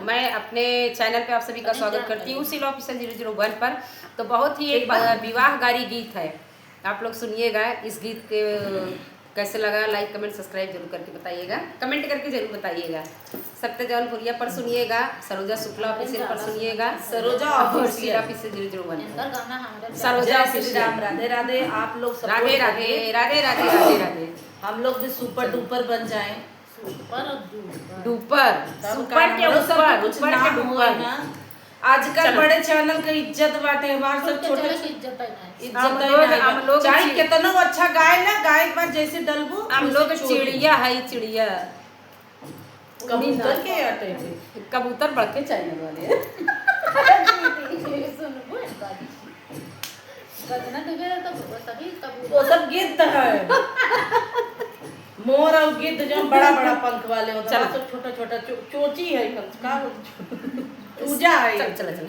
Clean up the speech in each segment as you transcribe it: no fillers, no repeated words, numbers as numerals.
मैं अपने चैनल पे आप सभी का स्वागत करती हूँ सिलो ऑफिसर 001 पर। तो बहुत ही एक विवाहगारी गीत है, आप लोग सुनिएगा। इस गीत के कैसे लगा, लाइक कमेंट सब्सक्राइब जरूर करके बताइएगा, कमेंट करके जरूर बताइएगा। सत्य जौनपुरिया पर सुनिएगा, सरोजा शुक्ला ऑफिसर पर सुनिएगा, सरोजा ऑफिसर 001 सरोजा ऑफिसर। राधे राधे। आप लोग राधे राधे राधे राधे राधे राधे। हम लोग भी सुपर डुपर बन जाएं। डुपर सुपर के ऊपर ऊपर के डुपर। आजकल बड़े चैनल के इज्जत बाटे, हमार सब छोटे इज्जत चाहे कितना अच्छा गाय ना, गाय पर जैसे डलबू हम लोग चिड़िया है, चिड़िया कबूतर के आटे कबूतर बड़के चैनल वाले वो सब गिद्ध है। मोर और गिद्ध जो बड़ा बड़ा पंख वाले होते हैं, सब छोटा छोटा चोची है का चूजा है। चल चल चल।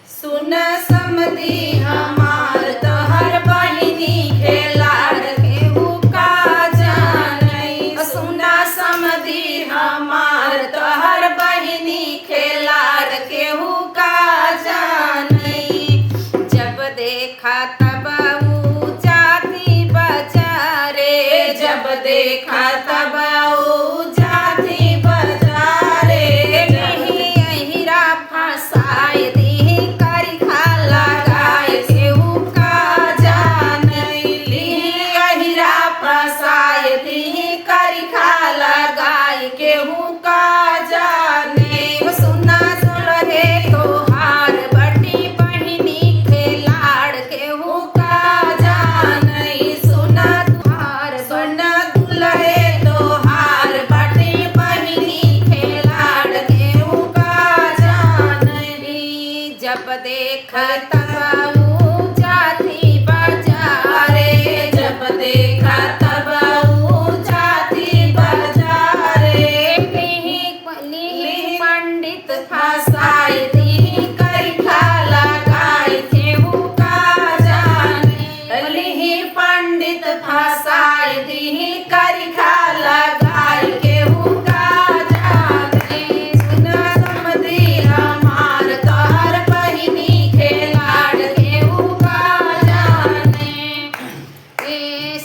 सुन समधी हमार तोहर बहिनी खेलाड़ केहू का जानई। सुन समधी हमार तोहर बहिनी खेलाड़ केहू का जानई। जब देखा तब ऊ जाती बजारे, जब देखा तब ऊ जाती बजारे। हीरा फसाए दी करी खाला गाय केहू का जानई। हीरा फसाए दी करी खाला गाय केहू का जाने। सुना सुलगे तोहार बटी बहिनी खेलाड़ केहू का जानई। सुना तुहार सुना दुल्हे तोहार बटी बहिनी खेलाड़ केहू का जानई। जब देख तब ऊ जाती बजारे, जब देख तब ऊ जाती बजारे। लिहि पंडित फसाए दी करी खाला गाय केहू का जाने। लिहि पंडित फसाए दी करी खाला गाय केहू का जाने। सुना समधी हमार तोहर बहिनी खेलाड़ केहू का जाने।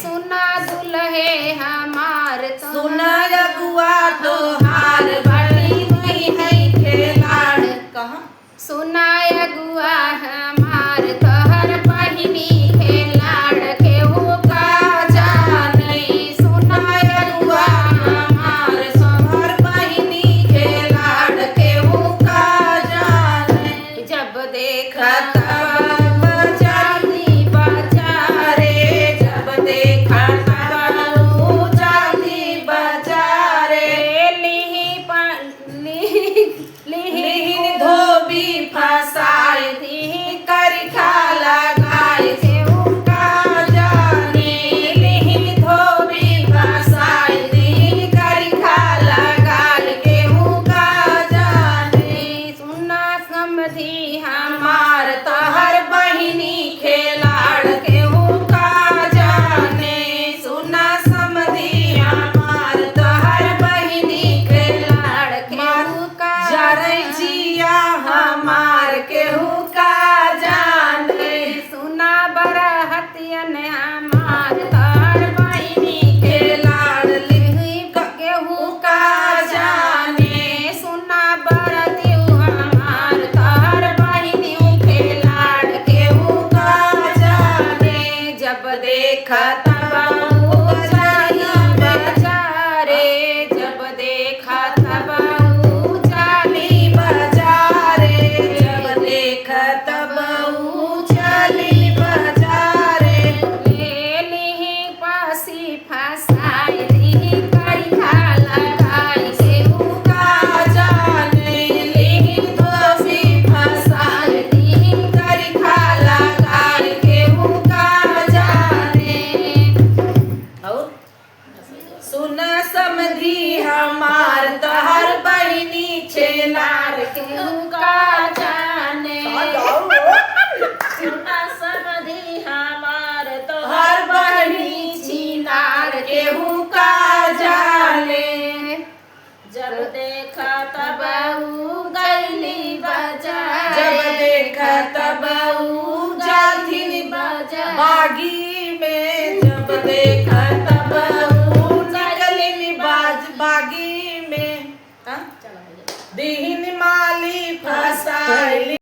सुना दुल्हे हमार सुना अगुआ तोहार बहिनी है खेलाड़। कहाँ सुना अगुआ हमार तोहर बहिनी खेलाड़ केहू का जानई। सुना अगुआ हमार तोहर बहिनी खेलाड़ केहू का जानई। जब देखा तब जाती बजारे, जब देखा तब ऊ जाती बजारे। लिहि धोबी फसाए दी करी खाला गाय केहू का जाने। लिहि धोबी फसाए दी करी खाला गाय केहू का जाने। सुना समधी हमार तोहर बहिनी खेलाड़ केहू का जाने। सुना समधी हमार तोहर बहिनी खेलाड़ केहू का जाने। देखा तब गईली बाजार जब देखा तब जाथिन बागी में, जब देखा तब निकली बागी में। हाँ? दीन माली फसाई